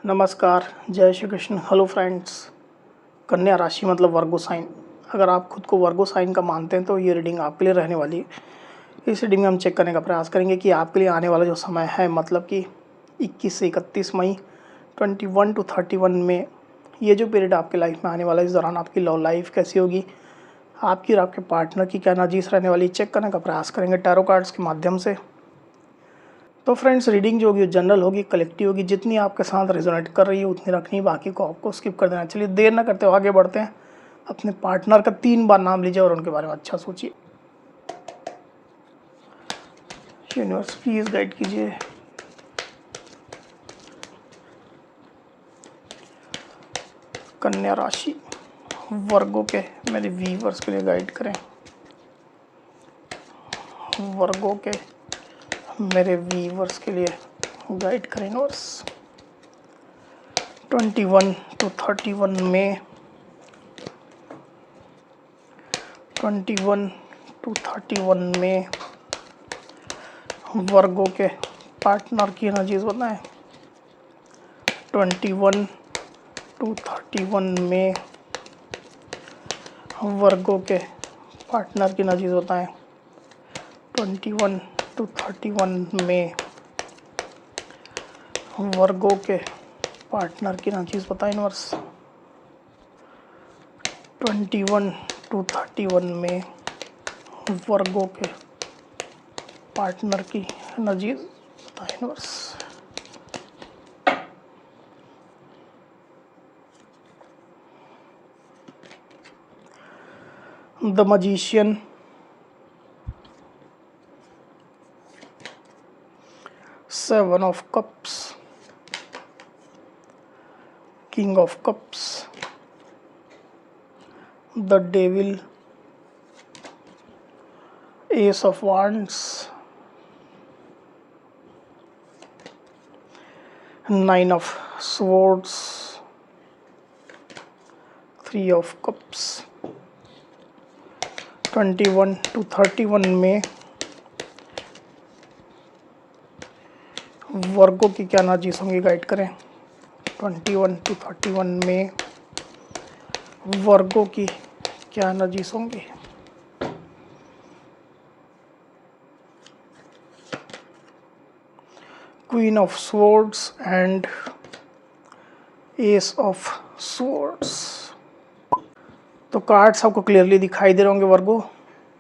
नमस्कार, जय Shri Krishna. Hello friends. कन्या राशि मतलब वर्गो साइन। अगर आप खुद को वर्गो साइन का मानते हैं तो ये रीडिंग आपके लिए रहने वाली है। इस रीडिंग में हम चेक करने का प्रयास करेंगे कि आपके लिए आने वाला जो समय है, मतलब कि 21 से 31 मई 21 to 31 में ये जो पीरियड आपके लाइफ में आने वाला है, इस दौरान आपकी लव लाइफ कैसी होगी, आपकी और आपके पार्टनर की क्या एनर्जीज रहने वाली, चेक करने का प्रयास करेंगे टैरो कार्ड्स के माध्यम से। तो फ्रेंड्स, रीडिंग जो होगी जनरल होगी, कलेक्टिव होगी। जितनी आपके साथ रेजोनेट कर रही है उतनी रखनी, बाकी को आपको स्किप कर देना। चलिए देर ना करते हुए आगे बढ़ते हैं। अपने पार्टनर का 3 बार नाम लीजिए और उनके बारे में अच्छा सोचिए। यूनिवर्स प्लीज गाइड कीजिए। कन्या राशि वर्गों के मेरे व्यूअर्स के लिए गाइड करें। वर्गों के मेरे व्यूअर्स के लिए गाइड करें यूनिवर्स। 21 to 31 में 21 to 31 में वर्गों के पार्टनर की एनर्जीज बताएं। 21 to 31 में वर्गों के पार्टनर की एनर्जीज बताएं। 21 to 31 में वर्गों के पार्टनर की एनर्जीज बताएं यूनिवर्स। 21 to 31 में वर्गों के पार्टनर की एनर्जीज बताएं universe. The magician, seven of cups, king of cups, the devil, S of wands, 9 of swords, 3 of cups. 21 to 31 में वर्गों की क्या एनर्जीज होंगी, गाइड करें। 21 to 31 में वर्गों की क्या एनर्जीज होंगी। Queen of swords and S of swords. तो कार्ड्स आपको क्लियरली दिखाई दे रहे होंगे वर्गो।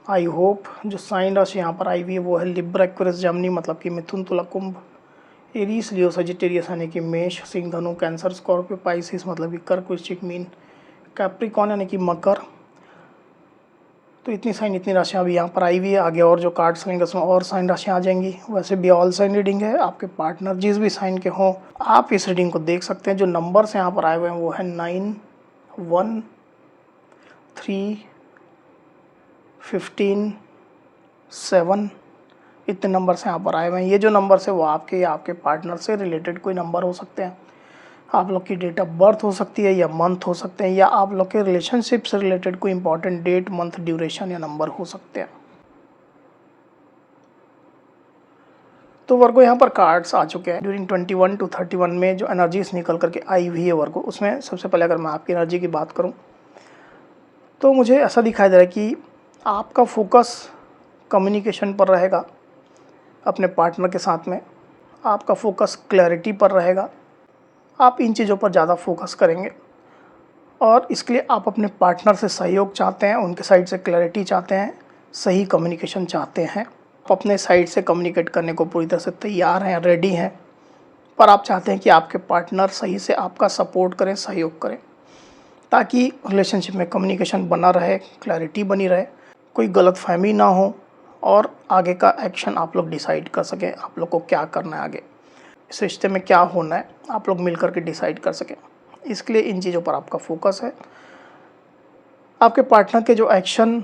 I hope. जो साइन राशि यहाँ पर आई हुई है वो है लिब्रा, एक्वेरियस, जेमिनी मतलब कि मिथुन, तुला, कुंभ, एरीज, लियो, सजिटेरियस यानी कि मेष, सिंह, धनु, कैंसर, स्कॉर्पियो, पाइसिस मतलब कि कर्क, वृश्चिक, मीन, कैप्रिकॉन यानी कि मकर। तो इतनी साइन, इतनी राशियाँ अभी यहाँ पर आई हुई है। आगे और जो कार्ड्स लेंगे उसमें और साइन राशियाँ आ जाएंगी। वैसे भी ऑल साइन रीडिंग है। आपके पार्टनर जिस भी साइन के हों आप इस रीडिंग को देख सकते हैं। जो नंबर्स यहाँ पर आए हुए हैं वो है 9, 1, 3, 15, 7, इतने नंबर्स यहाँ पर आए हुए हैं। ये जो नंबर्स है वो आपके या आपके पार्टनर से रिलेटेड कोई नंबर हो सकते हैं। आप लोग की डेट ऑफ बर्थ हो सकती है या मंथ हो सकते हैं, या आप लोग के रिलेशनशिप से रिलेटेड कोई इंपॉर्टेंट डेट, मंथ, ड्यूरेशन या नंबर हो सकते हैं। तो वर्गो यहाँ पर कार्ड्स आ चुके हैं। ड्यूरिंग 21 to 31 में जो एनर्जीज निकल करके आई हुई है वर्गो, उसमें सबसे पहले अगर मैं आपकी एनर्जी की बात करूँ तो मुझे ऐसा दिखाई दे रहा है कि आपका फोकस कम्युनिकेशन पर रहेगा अपने पार्टनर के साथ में। आपका फोकस क्लैरिटी पर रहेगा। आप इन चीज़ों पर ज़्यादा फोकस करेंगे और इसके लिए आप अपने पार्टनर से सहयोग चाहते हैं, उनके साइड से क्लैरिटी चाहते हैं, सही कम्युनिकेशन चाहते हैं। आप अपने साइड से कम्युनिकेट करने को पूरी तरह से तैयार हैं, रेडी हैं, पर आप चाहते हैं कि आपके पार्टनर सही से आपका सपोर्ट करें, सहयोग करें, ताकि रिलेशनशिप में कम्युनिकेशन बना रहे, क्लैरिटी बनी रहे, कोई गलतफहमी ना हो और आगे का एक्शन आप लोग डिसाइड कर सकें। आप लोग को क्या करना है, आगे इस रिश्ते में क्या होना है, आप लोग मिल करके डिसाइड कर सकें। इसके लिए इन चीज़ों पर आपका फोकस है। आपके पार्टनर के जो एक्शन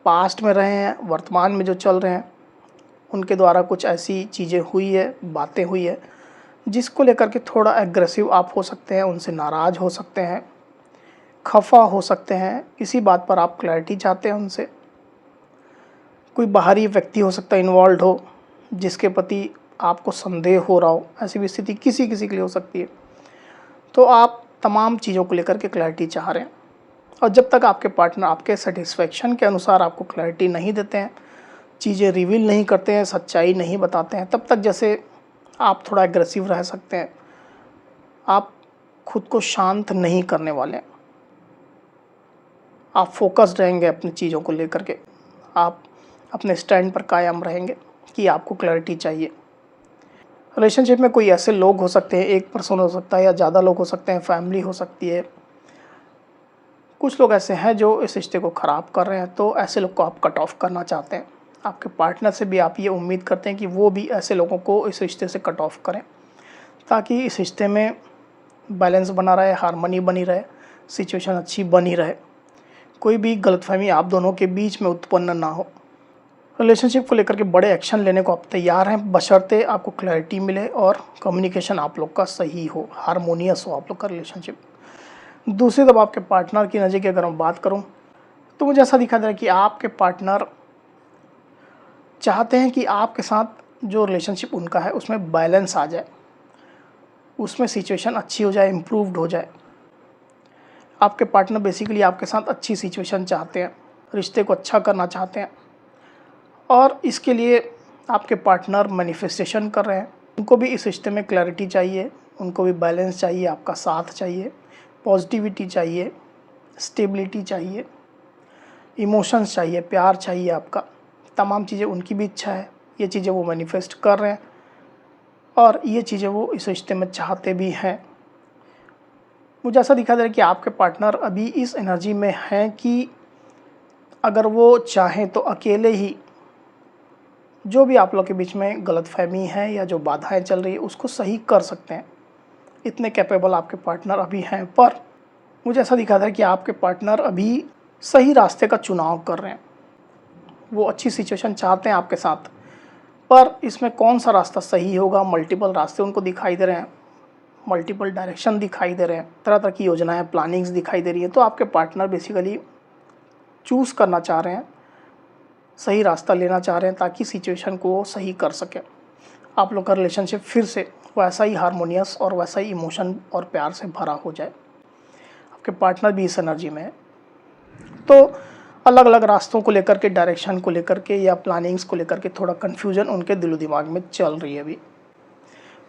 पास्ट में रहे हैं, वर्तमान में जो चल रहे हैं, उनके द्वारा कुछ ऐसी चीज़ें हुई है, बातें हुई है जिसको लेकर के थोड़ा एग्रेसिव आप हो सकते हैं, उनसे नाराज़ हो सकते हैं, खफा हो सकते हैं। इसी बात पर आप क्लैरिटी चाहते हैं उनसे। कोई बाहरी व्यक्ति हो सकता है इन्वॉल्व हो जिसके प्रति आपको संदेह हो रहा हो। ऐसी भी स्थिति किसी किसी के लिए हो सकती है। तो आप तमाम चीज़ों को लेकर के क्लैरिटी चाह रहे हैं, और जब तक आपके पार्टनर आपके सेटिस्फेक्शन के अनुसार आपको क्लैरिटी नहीं देते हैं, चीज़ें रिवील नहीं करते हैं, सच्चाई नहीं बताते हैं, तब तक जैसे आप थोड़ा एग्रेसिव रह सकते हैं, आप खुद को शांत नहीं करने वाले हैं। आप फोकस्ड रहेंगे अपनी चीज़ों को लेकर के, आप अपने स्टैंड पर कायम रहेंगे कि आपको क्लैरिटी चाहिए। रिलेशनशिप में कोई ऐसे लोग हो सकते हैं, एक पर्सन हो सकता है या ज़्यादा लोग हो सकते हैं, फैमिली हो सकती है। कुछ लोग ऐसे हैं जो इस रिश्ते को ख़राब कर रहे हैं, तो ऐसे लोग को आप कट ऑफ करना चाहते हैं। आपके पार्टनर से भी आप ये उम्मीद करते हैं कि वो भी ऐसे लोगों को इस रिश्ते से कट ऑफ करें, ताकि इस रिश्ते में बैलेंस बना रहे, हार्मनी बनी रहे, सिचुएशन अच्छी बनी रहे, कोई भी गलतफहमी आप दोनों के बीच में उत्पन्न ना हो। रिलेशनशिप को लेकर के बड़े एक्शन लेने को आप तैयार हैं, बशर्ते आपको क्लैरिटी मिले और कम्युनिकेशन आप लोग का सही हो, हारमोनियस हो आप लोग का रिलेशनशिप। दूसरी तरफ आपके पार्टनर की नज़र की अगर मैं बात करूं, तो मुझे ऐसा दिखा दे रहा है कि आपके पार्टनर चाहते हैं कि आपके साथ जो रिलेशनशिप उनका है उसमें बैलेंस आ जाए, उसमें सिचुएशन अच्छी हो जाए, इम्प्रूव्ड हो जाए। आपके पार्टनर बेसिकली आपके साथ अच्छी सिचुएशन चाहते हैं, रिश्ते को अच्छा करना चाहते हैं, और इसके लिए आपके पार्टनर मैनिफेस्टेशन कर रहे हैं। उनको भी इस रिश्ते में क्लैरिटी चाहिए, उनको भी बैलेंस चाहिए, आपका साथ चाहिए, पॉजिटिविटी चाहिए, स्टेबिलिटी चाहिए, इमोशंस चाहिए, प्यार चाहिए आपका। तमाम चीज़ें उनकी भी इच्छा है, ये चीज़ें वो मैनिफेस्ट कर रहे हैं और ये चीज़ें वो इस रिश्ते में चाहते भी हैं। मुझे ऐसा दिखा दे रहा है कि आपके पार्टनर अभी इस एनर्जी में हैं कि अगर वो चाहें तो अकेले ही जो भी आप लोग के बीच में गलतफहमी है या जो बाधाएं चल रही है उसको सही कर सकते हैं। इतने कैपेबल आपके पार्टनर अभी हैं, पर मुझे ऐसा दिखा रहा है कि आपके पार्टनर अभी सही रास्ते का चुनाव कर रहे हैं। वो अच्छी सिचुएशन चाहते हैं आपके साथ, पर इसमें कौन सा रास्ता सही होगा, मल्टीपल रास्ते उनको दिखाई दे रहे हैं, मल्टीपल डायरेक्शन दिखाई दे रहे हैं, तरह तरह की योजनाएं, प्लानिंग्स दिखाई दे रही है। तो आपके पार्टनर बेसिकली चूज़ करना चाह रहे हैं, सही रास्ता लेना चाह रहे हैं, ताकि सिचुएशन को सही कर सकें। आप लोग का रिलेशनशिप फिर से वैसा ही हारमोनियस और वैसा ही इमोशन और प्यार से भरा हो जाए। आपके पार्टनर भी इस एनर्जी में है। तो अलग अलग रास्तों को लेकर के, डायरेक्शन को लेकर के या प्लानिंग्स को लेकर के थोड़ा कन्फ्यूजन उनके दिलो दिमाग में चल रही है अभी।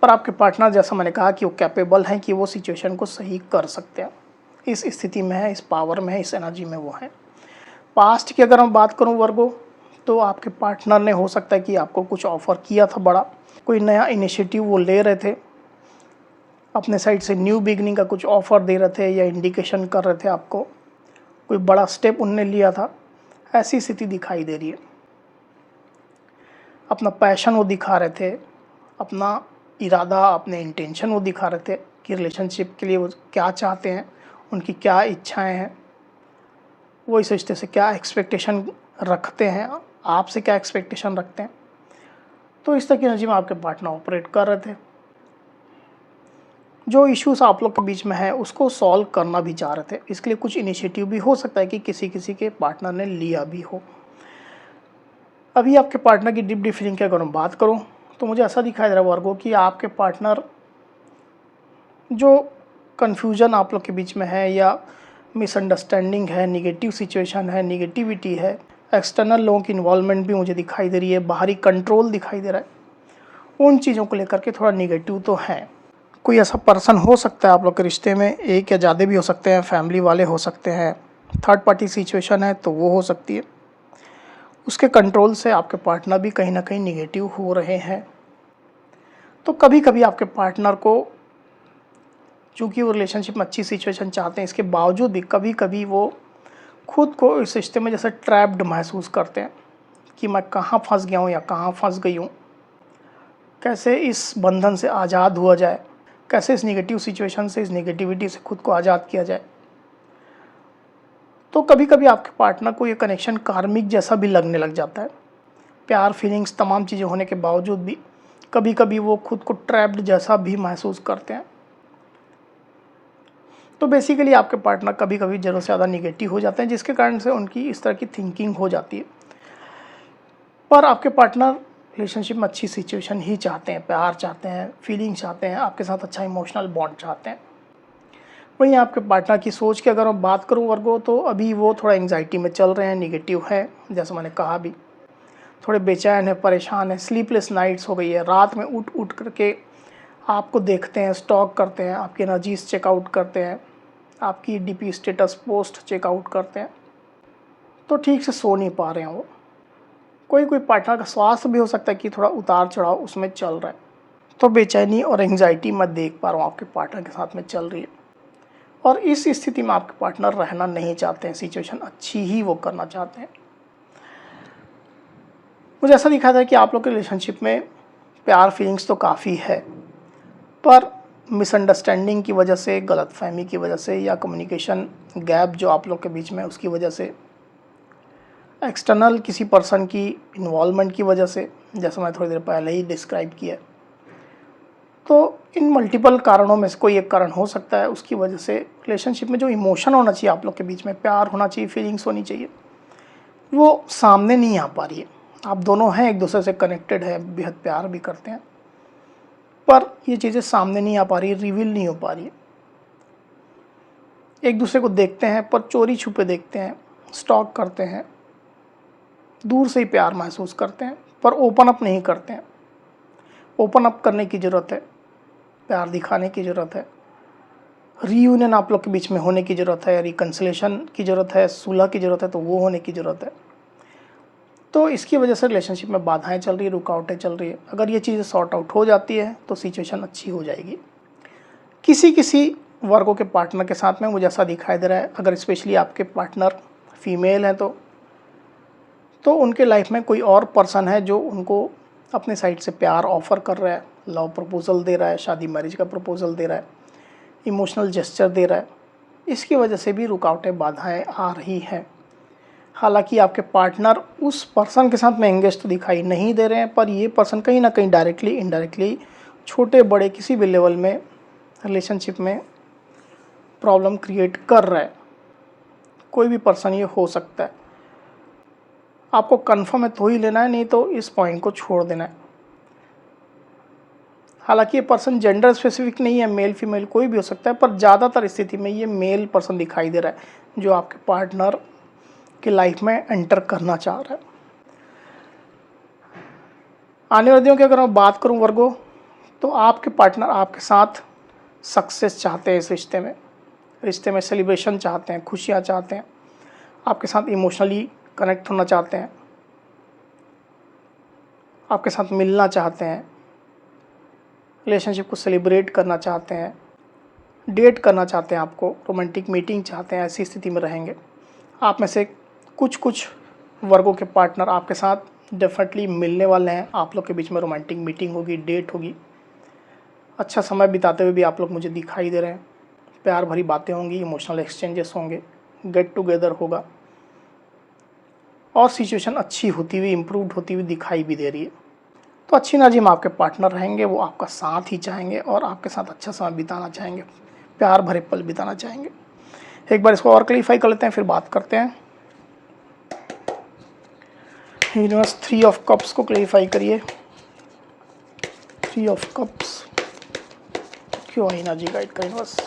पर आपके पार्टनर, जैसा मैंने कहा, कि वो कैपेबल हैं कि वो सिचुएशन को सही कर सकते हैं। इस स्थिति में है, इस पावर में है, इस एनर्जी में वो हैं। पास्ट की अगर मैं बात करूँ वर्गो, तो आपके पार्टनर ने हो सकता है कि आपको कुछ ऑफ़र किया था बड़ा, कोई नया इनिशिएटिव वो ले रहे थे, अपने साइड से न्यू बिगनिंग का कुछ ऑफ़र दे रहे थे या इंडिकेशन कर रहे थे आपको, कोई बड़ा स्टेप उनने लिया था, ऐसी स्थिति दिखाई दे रही है। अपना पैशन वो दिखा रहे थे, अपना इरादा, अपने इंटेंशन वो दिखा रहे थे कि रिलेशनशिप के लिए वो क्या चाहते हैं, उनकी क्या इच्छाएं हैं, वो इस रिश्ते से क्या एक्सपेक्टेशन रखते हैं, आपसे क्या एक्सपेक्टेशन रखते हैं। तो इस तरह की एनर्जी में आपके पार्टनर ऑपरेट कर रहे थे। जो इश्यूज आप लोग के बीच में है उसको सॉल्व करना भी चाह रहे थे। इसके लिए कुछ इनिशिएटिव भी हो सकता है कि किसी किसी के पार्टनर ने लिया भी हो। अभी आपके पार्टनर की डीप फीलिंग की अगर मैं बात करूं, तो मुझे ऐसा दिखाई दे रहा है वर्गो कि आपके पार्टनर जो कन्फ्यूजन आप लोग के बीच में है या मिसअंडरस्टैंडिंग है, निगेटिव सिचुएशन है, निगेटिविटी है, एक्सटर्नल लोगों की इन्वॉल्वमेंट भी मुझे दिखाई दे रही है, बाहरी कंट्रोल दिखाई दे रहा है, उन चीज़ों को लेकर के थोड़ा निगेटिव तो है। कोई ऐसा पर्सन हो सकता है आप लोग के रिश्ते में, एक या ज़्यादा भी हो सकते हैं, फैमिली वाले हो सकते हैं, थर्ड पार्टी सिचुएशन है तो वो हो सकती है, उसके कंट्रोल से आपके पार्टनर भी कहीं ना कहीं निगेटिव हो रहे हैं। तो कभी कभी आपके पार्टनर को, चूँकि वो रिलेशनशिप में अच्छी सिचुएशन चाहते हैं, इसके बावजूद भी कभी कभी वो खुद को इस रिश्ते में जैसे ट्रैप्ड महसूस करते हैं कि मैं कहाँ फंस गया हूँ या कहाँ फंस गई हूँ, कैसे इस बंधन से आज़ाद हुआ जाए, कैसे इस नेगेटिव सिचुएशन से, इस नेगेटिविटी से खुद को आज़ाद किया जाए। तो कभी कभी आपके पार्टनर को ये कनेक्शन कार्मिक जैसा भी लगने लग जाता है। प्यार, फीलिंग्स, तमाम चीज़ें होने के बावजूद भी कभी कभी वो खुद को ट्रैप्ड जैसा भी महसूस करते हैं। तो बेसिकली आपके पार्टनर कभी कभी ज़रूरत से ज़्यादा निगेटिव हो जाते हैं, जिसके कारण से उनकी इस तरह की थिंकिंग हो जाती है। पर आपके पार्टनर रिलेशनशिप में अच्छी सिचुएशन ही चाहते हैं, प्यार चाहते हैं, फीलिंग चाहते हैं, आपके साथ अच्छा इमोशनल बॉन्ड चाहते हैं। वहीं आपके पार्टनर की सोच की अगर मैं बात करूं वर्गो, तो अभी वो थोड़ा एंग्जाइटी में चल रहे हैं, निगेटिव है, जैसे मैंने कहा भी, थोड़े बेचैन है, परेशान है, स्लीपलेस नाइट्स हो गई है, रात में उठ उठ करके आपको देखते हैं, स्टॉक करते हैं, आपकी एनर्जीज चेकआउट करते हैं, आपकी डीपी स्टेटस पोस्ट चेकआउट करते हैं, तो ठीक से सो नहीं पा रहे हैं वो। कोई कोई पार्टनर का स्वास्थ्य भी हो सकता है कि थोड़ा उतार चढ़ाव उसमें चल रहा है, तो बेचैनी और एंग्जाइटी मैं देख पा रहा हूँ आपके पार्टनर के साथ में चल रही है, और इस स्थिति में आपके पार्टनर रहना नहीं चाहते हैं, सिचुएशन अच्छी ही वो करना चाहते हैं। मुझे ऐसा दिखा था कि आप लोग के रिलेशनशिप में प्यार फीलिंग्स तो काफ़ी है, पर मिसअंडरस्टैंडिंग की वजह से, गलतफहमी की वजह से, या कम्युनिकेशन गैप जो आप लोग के बीच में उसकी वजह से, एक्सटर्नल किसी पर्सन की इन्वॉल्वमेंट की वजह से, जैसा मैं थोड़ी देर पहले ही डिस्क्राइब किया, तो इन मल्टीपल कारणों में से कोई एक कारण हो सकता है। उसकी वजह से रिलेशनशिप में जो इमोशन होना चाहिए आप लोग के बीच में, प्यार होना चाहिए, फीलिंग्स होनी चाहिए, वो सामने नहीं आ पा रही है। आप दोनों हैं, एक दूसरे से कनेक्टेड है, बेहद प्यार भी करते हैं, पर ये चीज़ें सामने नहीं आ पा रही, रिवील नहीं हो पा रही है। एक दूसरे को देखते हैं पर चोरी छुपे देखते हैं, स्टॉक करते हैं, दूर से ही प्यार महसूस करते हैं, पर ओपन अप नहीं करते हैं। ओपन अप करने की ज़रूरत है, प्यार दिखाने की ज़रूरत है, रीयूनियन आप लोग के बीच में होने की ज़रूरत है, रिकन्सिलेशन की ज़रूरत है, सुलह की ज़रूरत है, तो वो होने की ज़रूरत है। तो इसकी वजह से रिलेशनशिप में बाधाएं चल रही है, रुकावटें चल रही है। अगर ये चीज़ें सॉर्ट आउट हो जाती है तो सिचुएशन अच्छी हो जाएगी। किसी किसी वर्गों के पार्टनर के साथ में मुझे ऐसा दिखाई दे रहा है, अगर स्पेशली आपके पार्टनर फीमेल हैं तो उनके लाइफ में कोई और पर्सन है जो उनको अपने साइड से प्यार ऑफ़र कर रहा है, लव प्रपोज़ल दे रहा है, शादी मैरिज का प्रपोज़ल दे रहा है, इमोशनल जेस्चर दे रहा है। इसकी वजह से भी रुकावटें, बाधाएं आ रही हैं। हालांकि आपके पार्टनर उस पर्सन के साथ में एंगेज तो दिखाई नहीं दे रहे हैं, पर ये पर्सन कहीं ना कहीं डायरेक्टली इनडायरेक्टली छोटे बड़े किसी भी लेवल में रिलेशनशिप में प्रॉब्लम क्रिएट कर रहा है। कोई भी पर्सन ये हो सकता है। आपको कन्फर्म है तो ही लेना है, नहीं तो इस पॉइंट को छोड़ देना है। हालांकि ये पर्सन जेंडर स्पेसिफिक नहीं है, मेल फीमेल कोई भी हो सकता है, पर ज़्यादातर स्थिति में ये मेल पर्सन दिखाई दे रहा है जो आपके पार्टनर की लाइफ में एंटर करना चाह रहा है। आने वाले दिनों की अगर मैं बात करूं वर्गो, तो आपके पार्टनर आपके साथ सक्सेस चाहते हैं, इस रिश्ते में सेलिब्रेशन चाहते हैं, खुशियां चाहते हैं, आपके साथ इमोशनली कनेक्ट होना चाहते हैं, आपके साथ मिलना चाहते हैं, रिलेशनशिप को सेलिब्रेट करना चाहते हैं, डेट करना चाहते हैं, आपको रोमांटिक मीटिंग चाहते हैं। ऐसी स्थिति में रहेंगे। आप में से कुछ वर्गों के पार्टनर आपके साथ डेफिनेटली मिलने वाले हैं। आप लोग के बीच में रोमांटिक मीटिंग होगी, डेट होगी, अच्छा समय बिताते हुए भी आप लोग मुझे दिखाई दे रहे हैं। प्यार भरी बातें होंगी, इमोशनल एक्सचेंजेस होंगे, गेट टुगेदर होगा, और सिचुएशन अच्छी होती हुई, इम्प्रूव्ड होती हुई दिखाई भी दे रही है। तो अच्छी एनर्जी में आपके पार्टनर रहेंगे, वो आपका साथ ही चाहेंगे और आपके साथ अच्छा समय बिताना चाहेंगे, प्यार भरे पल बिताना चाहेंगे। एक बार इसको और क्लैरिफाई कर लेते हैं, फिर बात करते हैं। यूनिवर्स 3 ऑफ कप्स को क्लैरिफाई करिए। 3 ऑफ कप्स क्यों एनर्जी गाइड का universe.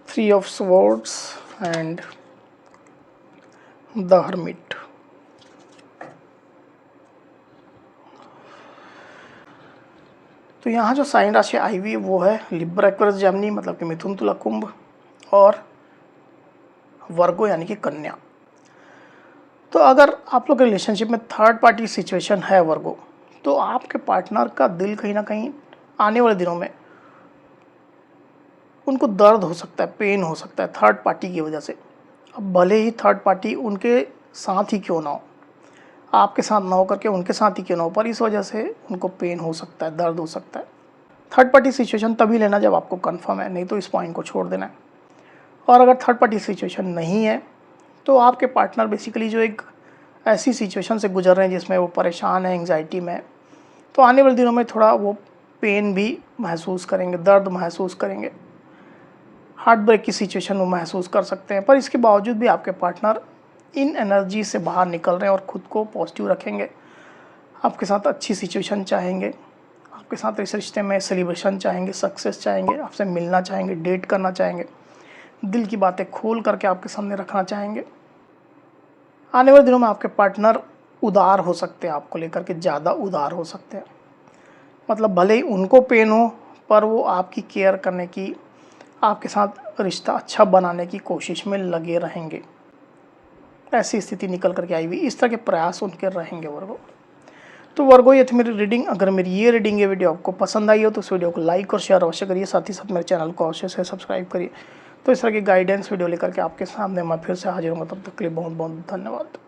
Three of Swords and the Hermit. तो यहाँ जो साइन राशि आई हुई वो है लिब्रा, एक्वेरियस, जेमिनी, मतलब कि मिथुन, तुला, कुंभ, और वर्गो यानी कि कन्या। तो अगर आप लोग के रिलेशनशिप में थर्ड पार्टी सिचुएशन है वर्गो, तो आपके पार्टनर का दिल कहीं ना कहीं आने वाले दिनों में उनको दर्द हो सकता है, पेन हो सकता है थर्ड पार्टी की वजह से। अब भले ही थर्ड पार्टी उनके साथ ही क्यों ना हो, आपके साथ ना हो करके उनके साथ ही क्यों ना हो, पर इस वजह से उनको पेन हो सकता है, दर्द हो सकता है। थर्ड पार्टी सिचुएशन तभी लेना जब आपको कंफर्म है, नहीं तो इस पॉइंट को छोड़ देना है। और अगर थर्ड पार्टी सिचुएशन नहीं है तो आपके पार्टनर बेसिकली जो एक ऐसी सिचुएशन से गुजर रहे हैं जिसमें वो परेशान है, एंग्जाइटी में, तो आने वाले दिनों में थोड़ा वो पेन भी महसूस करेंगे, दर्द महसूस करेंगे, हार्ट ब्रेक की सिचुएशन वो महसूस कर सकते हैं। पर इसके बावजूद भी आपके पार्टनर इन एनर्जी से बाहर निकल रहे हैं और ख़ुद को पॉजिटिव रखेंगे। आपके साथ अच्छी सिचुएशन चाहेंगे, आपके साथ इस रिश्ते में सेलिब्रेशन चाहेंगे, सक्सेस चाहेंगे, आपसे मिलना चाहेंगे, डेट करना चाहेंगे, दिल की बातें खोल करके आपके सामने रखना चाहेंगे। आने वाले दिनों में आपके पार्टनर उदार हो सकते हैं, आपको लेकर के ज़्यादा उदार हो सकते हैं। मतलब भले ही उनको पेन हो, पर वो आपकी केयर करने की, आपके साथ रिश्ता अच्छा बनाने की कोशिश में लगे रहेंगे। ऐसी स्थिति निकल करके आई हुई, इस तरह के प्रयास उनके रहेंगे वर्गो। तो वर्गो, ये थी मेरी रीडिंग। अगर मेरी ये रीडिंग, ये वीडियो आपको पसंद आई हो तो इस वीडियो को लाइक और शेयर अवश्य करिए। साथ ही साथ मेरे चैनल को अवश्य से सब्सक्राइब करिए। तो इस तरह की गाइडेंस वीडियो लेकर के आपके सामने मैं फिर से हाजिर हूँ। तब तक के लिए बहुत बहुत धन्यवाद।